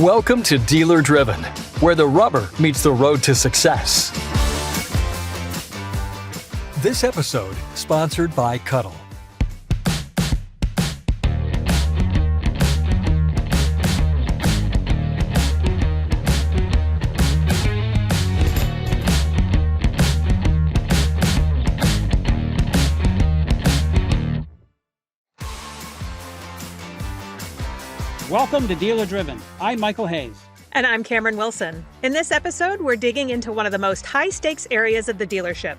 Welcome to Dealer Driven, where the rubber meets the road to success. This episode sponsored by Cuddle. Welcome to Dealer Driven. I'm Michael Hayes. And I'm Cameron Wilson. In this episode, we're digging into one of the most high-stakes areas of the dealership,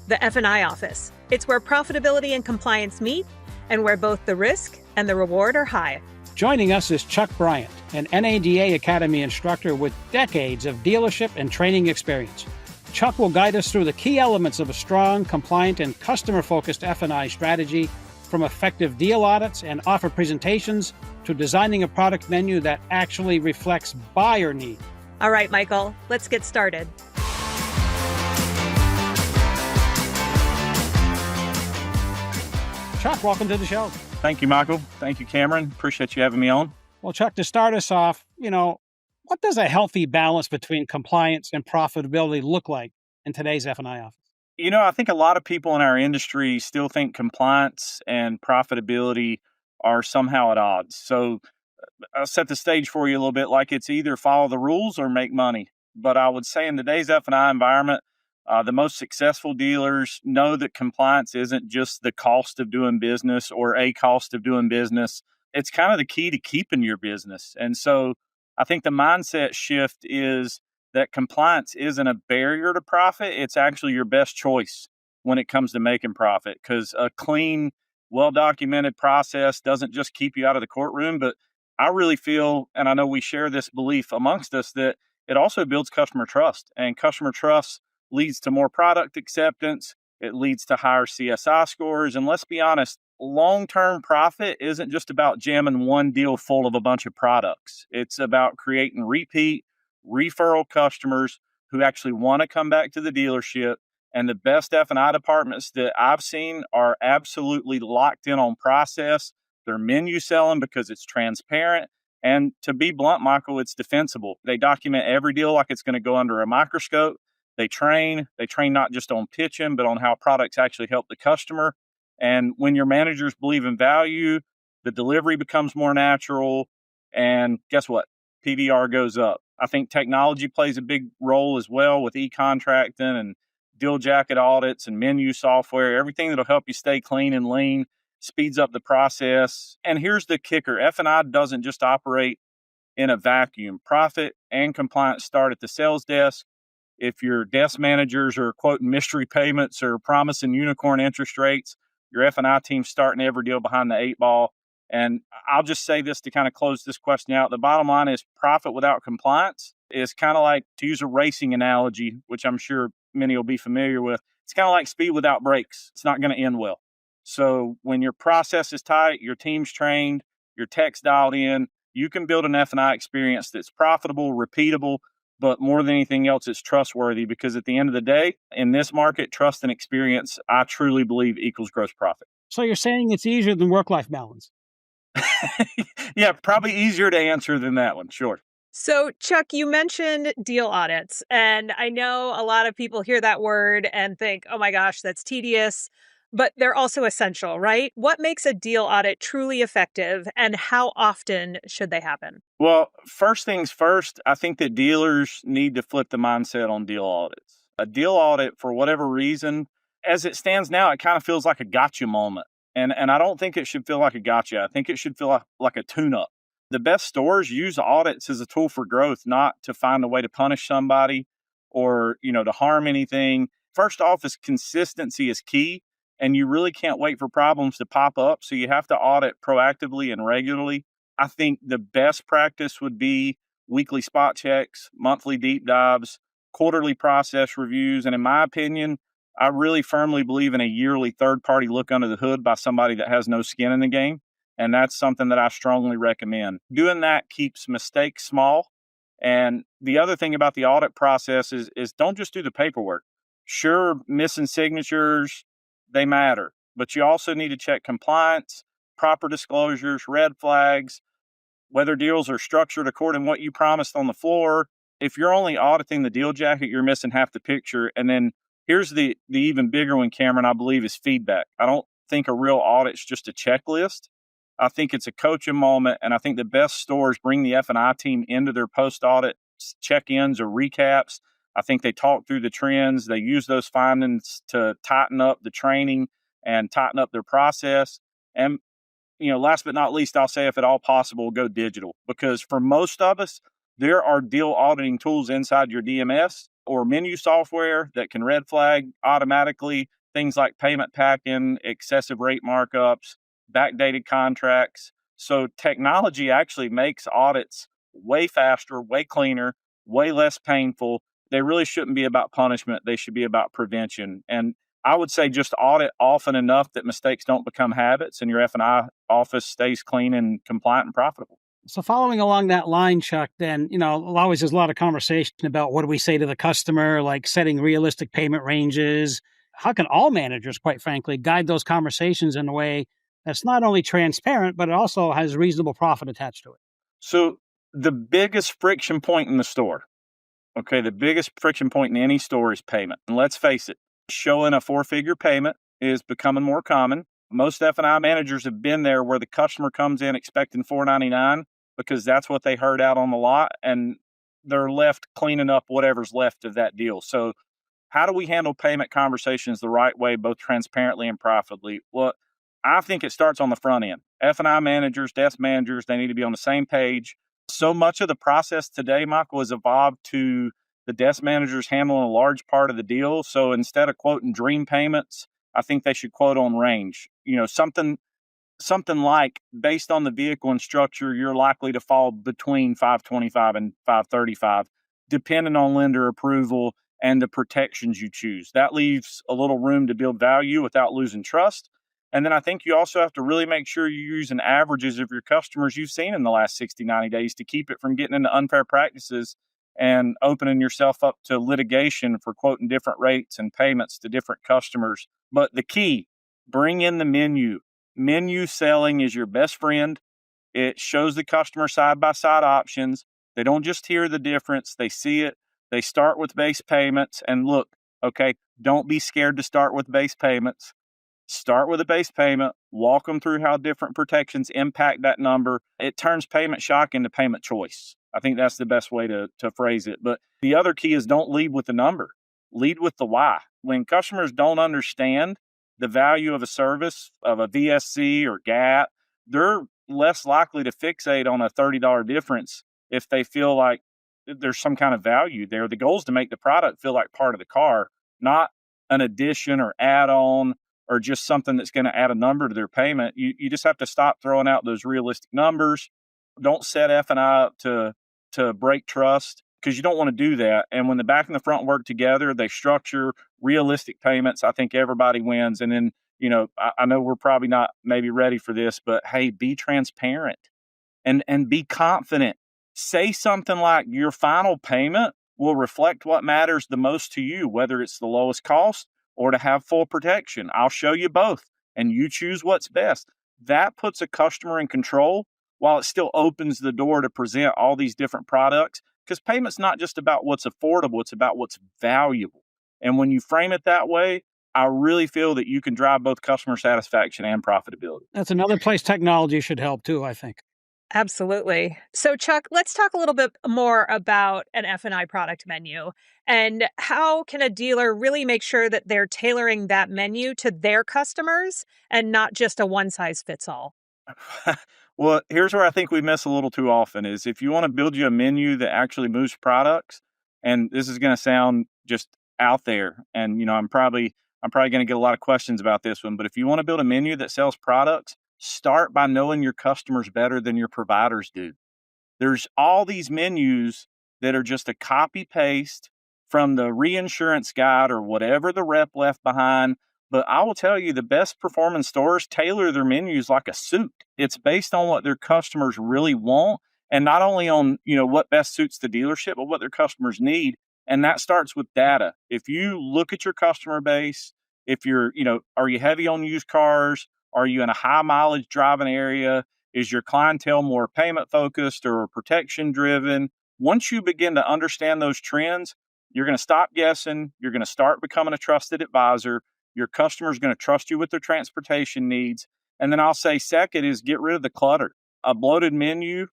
the F&I office. It's where profitability and compliance meet, and where both the risk and the reward are high. Joining us is Chuck Bryant, an NADA Academy instructor with decades of dealership and training experience. Chuck will guide us through the key elements of a strong, compliant, and customer-focused F&I strategy, from effective deal audits and offer presentations to designing a product menu that actually reflects buyer need. All right, Michael, let's get started. Chuck, welcome to the show. Thank you, Michael. Thank you, Cameron. Appreciate you having me on. Well, Chuck, to start us off, what does a healthy balance between compliance and profitability look like in today's F&I office? I think a lot of people in our industry still think compliance and profitability are somehow at odds. So I'll set the stage for you a little bit, like it's either follow the rules or make money. But I would say in today's F&I environment, the most successful dealers know that compliance isn't just the cost of doing business or a cost of doing business. It's kind of the key to keeping your business. And so I think the mindset shift is that compliance isn't a barrier to profit. It's actually your best choice when it comes to making profit, because a clean, well-documented process doesn't just keep you out of the courtroom, but I really feel, and I know we share this belief amongst us, that it also builds customer trust, and customer trust leads to more product acceptance. It leads to higher CSI scores. And let's be honest, long-term profit isn't just about jamming one deal full of a bunch of products. It's about creating repeat, referral customers who actually want to come back to the dealership. And the best F&I departments that I've seen are absolutely locked in on process. They're menu selling because it's transparent. And to be blunt, Michael, it's defensible. They document every deal like it's going to go under a microscope. They train not just on pitching, but on how products actually help the customer. And when your managers believe in value, the delivery becomes more natural. And guess what? PVR goes up. I think technology plays a big role as well with e-contracting and deal jacket audits and menu software. Everything that'll help you stay clean and lean speeds up the process. And here's the kicker. F&I doesn't just operate in a vacuum. Profit and compliance start at the sales desk. If your desk managers are quoting mystery payments or promising unicorn interest rates, your F&I team's starting every deal behind the eight ball. And I'll just say this to kind of close this question out. The bottom line is profit without compliance is kind of like, to use a racing analogy, which I'm sure many will be familiar with, it's kind of like speed without brakes. It's not going to end well. So when your process is tight, your team's trained, your tech's dialed in, you can build an F&I experience that's profitable, repeatable, but more than anything else, it's trustworthy, because at the end of the day, in this market, trust and experience, I truly believe, equals gross profit. So you're saying it's easier than work-life balance? Yeah, probably easier to answer than that one. Sure. So, Chuck, you mentioned deal audits, and I know a lot of people hear that word and think, oh my gosh, that's tedious, but they're also essential, right? What makes a deal audit truly effective, and how often should they happen? Well, first things first, I think that dealers need to flip the mindset on deal audits. A deal audit, for whatever reason, as it stands now, it kind of feels like a gotcha moment. And I don't think it should feel like a gotcha. I think it should feel like a tune-up. The best stores use audits as a tool for growth, not to find a way to punish somebody or, to harm anything. First off, is consistency is key, and you really can't wait for problems to pop up. So you have to audit proactively and regularly. I think the best practice would be weekly spot checks, monthly deep dives, quarterly process reviews. And in my opinion, I really firmly believe in a yearly third-party look under the hood by somebody that has no skin in the game. And that's something that I strongly recommend. Doing that keeps mistakes small. And the other thing about the audit process is don't just do the paperwork. Sure, missing signatures, they matter. But you also need to check compliance, proper disclosures, red flags. whether deals are structured according to what you promised on the floor. If you're only auditing the deal jacket, you're missing half the picture. And then here's the even bigger one, Cameron, I believe, is feedback. I don't think a real audit's just a checklist. I think it's a coaching moment, and I think the best stores bring the F&I team into their post-audit check-ins or recaps. I think they talk through the trends. They use those findings to tighten up the training and tighten up their process. And, last but not least, I'll say if at all possible, go digital. Because for most of us, there are deal auditing tools inside your DMS or menu software that can red flag automatically things like payment packing, excessive rate markups, backdated contracts. So technology actually makes audits way faster, way cleaner, way less painful. They really shouldn't be about punishment. They should be about prevention. And I would say just audit often enough that mistakes don't become habits and your F&I office stays clean and compliant and profitable. So following along that line, Chuck, then, always there's a lot of conversation about what do we say to the customer, like setting realistic payment ranges. How can all managers, quite frankly, guide those conversations in a way that's not only transparent, but it also has reasonable profit attached to it? So the biggest friction point in the store, the biggest friction point in any store is payment. And let's face it, showing a 4-figure payment is becoming more common. Most F&I managers have been there where the customer comes in expecting $499 because that's what they heard out on the lot, and they're left cleaning up whatever's left of that deal. So how do we handle payment conversations the right way, both transparently and profitably? Well, I think it starts on the front end. F&I managers, desk managers, they need to be on the same page. So much of the process today, Michael, has evolved to the desk managers handling a large part of the deal. So instead of quoting dream payments, I think they should quote on range. Something like, based on the vehicle and structure, you're likely to fall between 525 and 535, depending on lender approval and the protections you choose. That leaves a little room to build value without losing trust. And then I think you also have to really make sure you're using averages of your customers you've seen in the last 60, 90 days to keep it from getting into unfair practices and opening yourself up to litigation for quoting different rates and payments to different customers. But the key, bring in the menu. Menu selling is your best friend. It shows the customer side-by-side options. They don't just hear the difference. They see it. They start with base payments. And look, don't be scared to start with base payments. Start with a base payment, walk them through how different protections impact that number. It turns payment shock into payment choice. I think that's the best way to phrase it. But the other key is don't lead with the number. Lead with the why. When customers don't understand the value of a service, of a VSC or GAP, they're less likely to fixate on a $30 difference if they feel like there's some kind of value there. The goal is to make the product feel like part of the car, not an addition or add-on or just something that's going to add a number to their payment. You just have to stop throwing out those realistic numbers. Don't set F&I up to break trust, because you don't want to do that. And when the back and the front work together, they structure realistic payments. I think everybody wins. And then, I know we're probably not maybe ready for this, but hey, be transparent and be confident. Say something like your final payment will reflect what matters the most to you, whether it's the lowest cost or to have full protection. I'll show you both, and you choose what's best. That puts a customer in control while it still opens the door to present all these different products, because payment's not just about what's affordable, it's about what's valuable. And when you frame it that way, I really feel that you can drive both customer satisfaction and profitability. That's another place technology should help too, I think. Absolutely. So, Chuck, let's talk a little bit more about an F&I product menu and how can a dealer really make sure that they're tailoring that menu to their customers and not just a one-size-fits-all? Well, here's where I think we miss a little too often is if you want to build you a menu that actually moves products, and this is going to sound just out there, and I'm probably going to get a lot of questions about this one, but if you want to build a menu that sells products, start by knowing your customers better than your providers do. There's all these menus that are just a copy paste from the reinsurance guide or whatever the rep left behind. But I will tell you, the best performing stores tailor their menus like a suit. It's based on what their customers really want, and not only on, what best suits the dealership, but what their customers need. And that starts with data. If you look at your customer base, if you're, are you heavy on used cars? Are you in a high mileage driving area? Is your clientele more payment focused or protection driven? Once you begin to understand those trends, you're going to stop guessing. You're going to start becoming a trusted advisor. Your customer's going to trust you with their transportation needs. And then I'll say second is get rid of the clutter. A bloated menu,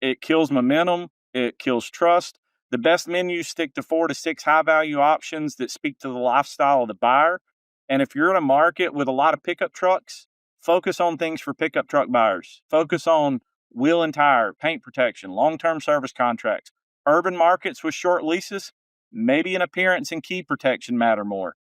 it kills momentum, it kills trust. The best menus stick to 4 to 6 high value options that speak to the lifestyle of the buyer. And if you're in a market with a lot of pickup trucks, focus on things for pickup truck buyers. Focus on wheel and tire, paint protection, long-term service contracts. Urban markets with short leases, maybe an appearance and key protection matter more.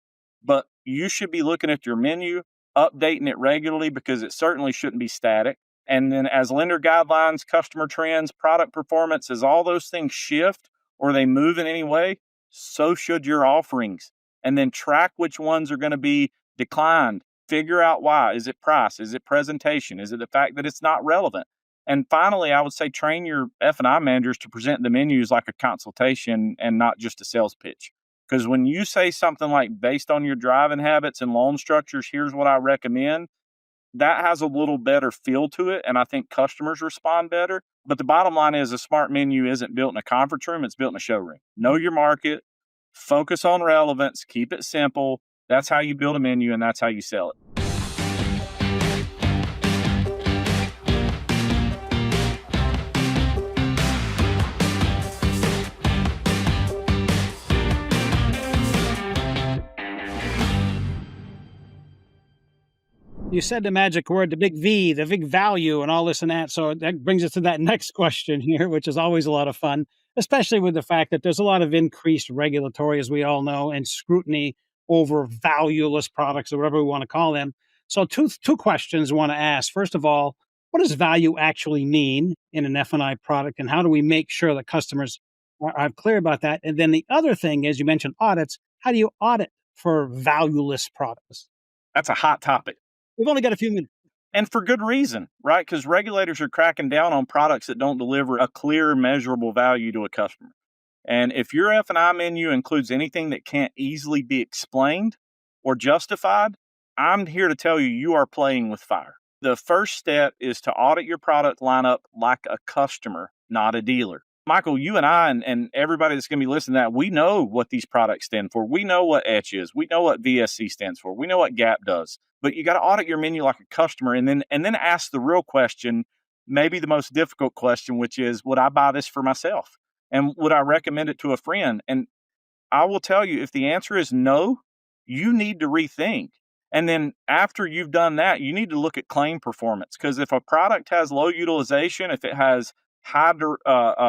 But you should be looking at your menu, updating it regularly because it certainly shouldn't be static. And then as lender guidelines, customer trends, product performance, as all those things shift or they move in any way, so should your offerings. And then track which ones are going to be declined. Figure out why. Is it price? Is it presentation? Is it the fact that it's not relevant? And finally, I would say train your F&I managers to present the menus like a consultation and not just a sales pitch. Because when you say something like, based on your driving habits and loan structures, here's what I recommend, that has a little better feel to it. And I think customers respond better. But the bottom line is a smart menu isn't built in a conference room. It's built in a showroom. Know your market, focus on relevance, keep it simple. That's how you build a menu and that's how you sell it. You said the magic word, the big V, the big value, and all this and that. So that brings us to that next question here, which is always a lot of fun, especially with the fact that there's a lot of increased regulatory, as we all know, and scrutiny over valueless products or whatever we want to call them. So two questions I want to ask. First of all, what does value actually mean in an F&I product, and how do we make sure that customers are clear about that? And then the other thing is, you mentioned audits. How do you audit for valueless products? That's a hot topic. We've only got a few minutes. And for good reason, right? Because regulators are cracking down on products that don't deliver a clear, measurable value to a customer. And if your F&I menu includes anything that can't easily be explained or justified, I'm here to tell you, you are playing with fire. The first step is to audit your product lineup like a customer, not a dealer. Michael, you and I and everybody that's going to be listening to that, we know what these products stand for. We know what Etch is. We know what VSC stands for. We know what GAP does. But you got to audit your menu like a customer and then ask the real question, maybe the most difficult question, which is, would I buy this for myself? And would I recommend it to a friend? And I will tell you, if the answer is no, you need to rethink. And then after you've done that, you need to look at claim performance. Because if a product has low utilization, if it has high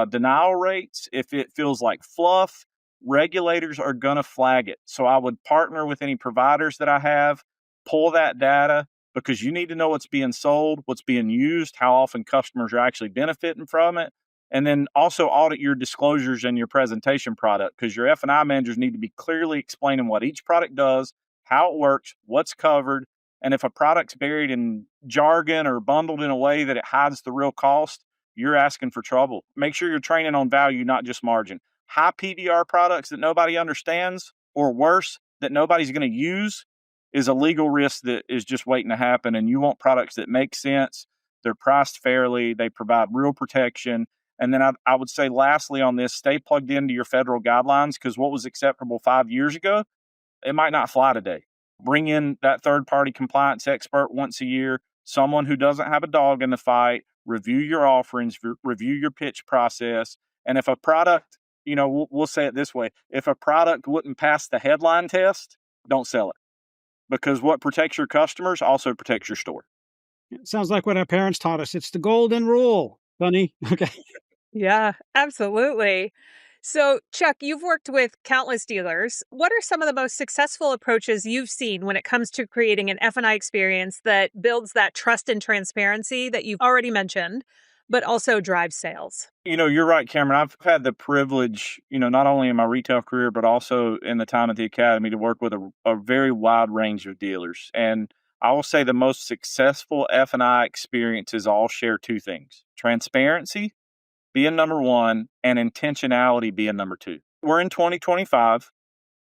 denial rates, if it feels like fluff, regulators are going to flag it. So I would partner with any providers that I have, pull that data, because you need to know what's being sold, what's being used, how often customers are actually benefiting from it. And then also audit your disclosures and your presentation product, because your F&I managers need to be clearly explaining what each product does, how it works, what's covered. And if a product's buried in jargon or bundled in a way that it hides the real cost, you're asking for trouble. Make sure you're training on value, not just margin. High PVR products that nobody understands, or worse, that nobody's going to use, is a legal risk that is just waiting to happen. And you want products that make sense, they're priced fairly, they provide real protection. And then I would say lastly on this, stay plugged into your federal guidelines, because what was acceptable 5 years ago, it might not fly today. Bring in that third-party compliance expert once a year, someone who doesn't have a dog in the fight, review your offerings, review your pitch process. And if a product, we'll say it this way, if a product wouldn't pass the headline test, don't sell it. Because what protects your customers also protects your store. It sounds like what our parents taught us. It's the golden rule, Bunny. Okay. Yeah, absolutely. So, Chuck, you've worked with countless dealers. What are some of the most successful approaches you've seen when it comes to creating an F&I experience that builds that trust and transparency that you've already mentioned, but also drives sales? You're right, Cameron. I've had the privilege, not only in my retail career, but also in the time at the academy, to work with a very wide range of dealers. And I will say the most successful F&I experiences all share two things: transparency being number one, and intentionality being number two. We're in 2025.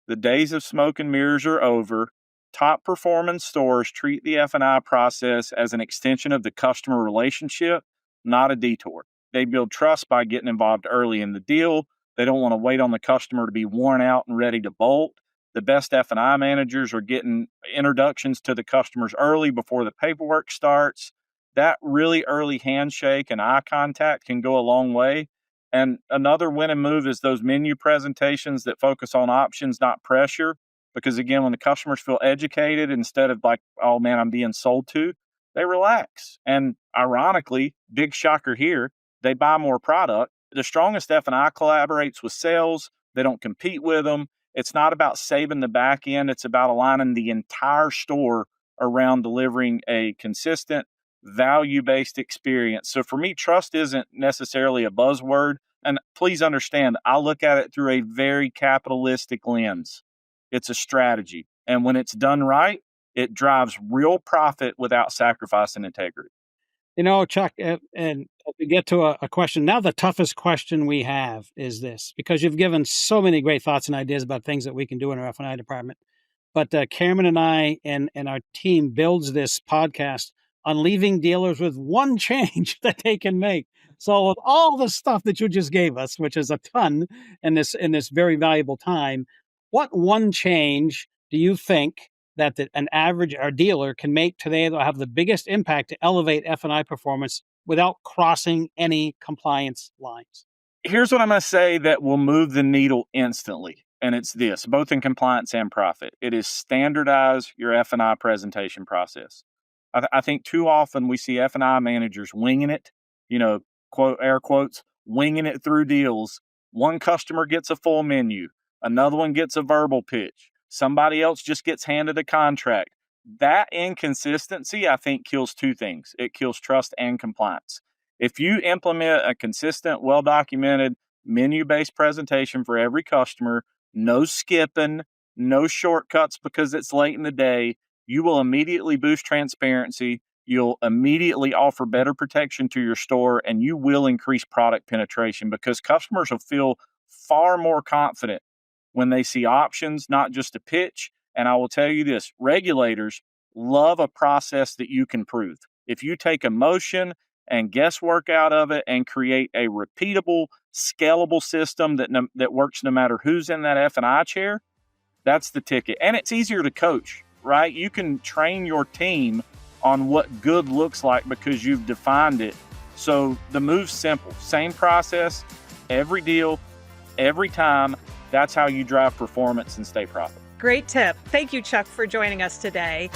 The days of smoke and mirrors are over. Top performing stores treat the F&I process as an extension of the customer relationship, not a detour. They build trust by getting involved early in the deal. They don't want to wait on the customer to be worn out and ready to bolt. The best F&I managers are getting introductions to the customers early before the paperwork starts. That really early handshake and eye contact can go a long way. And another winning move is those menu presentations that focus on options, not pressure. Because again, when the customers feel educated instead of like, oh man, I'm being sold to, they relax. And ironically, big shocker here, they buy more product. The strongest F&I collaborates with sales. They don't compete with them. It's not about saving the back end. It's about aligning the entire store around delivering a consistent, value-based experience. So for me, trust isn't necessarily a buzzword. And please understand, I look at it through a very capitalistic lens. It's a strategy. And when it's done right, it drives real profit without sacrificing integrity. You know, Chuck, and we get to a question. Now, the toughest question we have is this, because you've given so many great thoughts and ideas about things that we can do in our F&I department. But Cameron and I and our team builds this podcast on leaving dealers with one change that they can make. So with all the stuff that you just gave us, which is a ton in this very valuable time, what one change do you think that an average or dealer can make today that will have the biggest impact to elevate F&I performance without crossing any compliance lines? Here's what I'm going to say that will move the needle instantly. And it's this, both in compliance and profit. It is standardize your F&I presentation process. I think too often we see F&I managers winging it, quote, air quotes, winging it through deals. One customer gets a full menu. Another one gets a verbal pitch. Somebody else just gets handed a contract. That inconsistency, I think, kills two things. It kills trust and compliance. If you implement a consistent, well-documented, menu-based presentation for every customer, no skipping, no shortcuts because it's late in the day, you will immediately boost transparency. You'll immediately offer better protection to your store, and you will increase product penetration because customers will feel far more confident when they see options, not just a pitch. And I will tell you this, regulators love a process that you can prove. If you take emotion and guesswork out of it and create a repeatable, scalable system that works no matter who's in that F&I chair, that's the ticket. And it's easier to coach, right? You can train your team on what good looks like because you've defined it. So the move's simple. Same process, every deal, every time. That's how you drive performance and stay profitable. Great tip. Thank you, Chuck, for joining us today.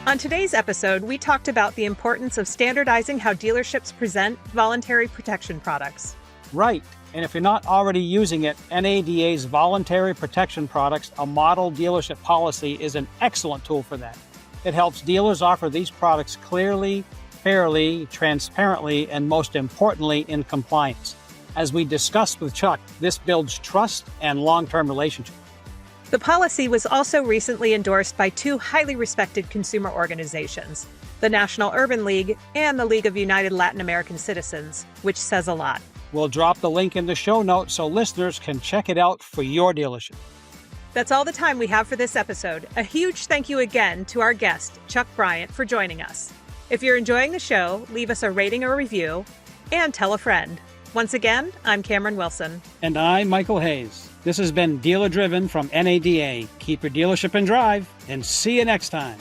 On today's episode, we talked about the importance of standardizing how dealerships present voluntary protection products. Right. And if you're not already using it, NADA's Voluntary Protection Products, a model dealership policy, is an excellent tool for that. It helps dealers offer these products clearly, fairly, transparently, and most importantly, in compliance. As we discussed with Chuck, this builds trust and long-term relationships. The policy was also recently endorsed by two highly respected consumer organizations, the National Urban League and the League of United Latin American Citizens, which says a lot. We'll drop the link in the show notes so listeners can check it out for your dealership. That's all the time we have for this episode. A huge thank you again to our guest, Chuck Bryant, for joining us. If you're enjoying the show, leave us a rating or review and tell a friend. Once again, I'm Cameron Wilson. And I'm Michael Hayes. This has been Dealer Driven from NADA. Keep your dealership in drive, and see you next time.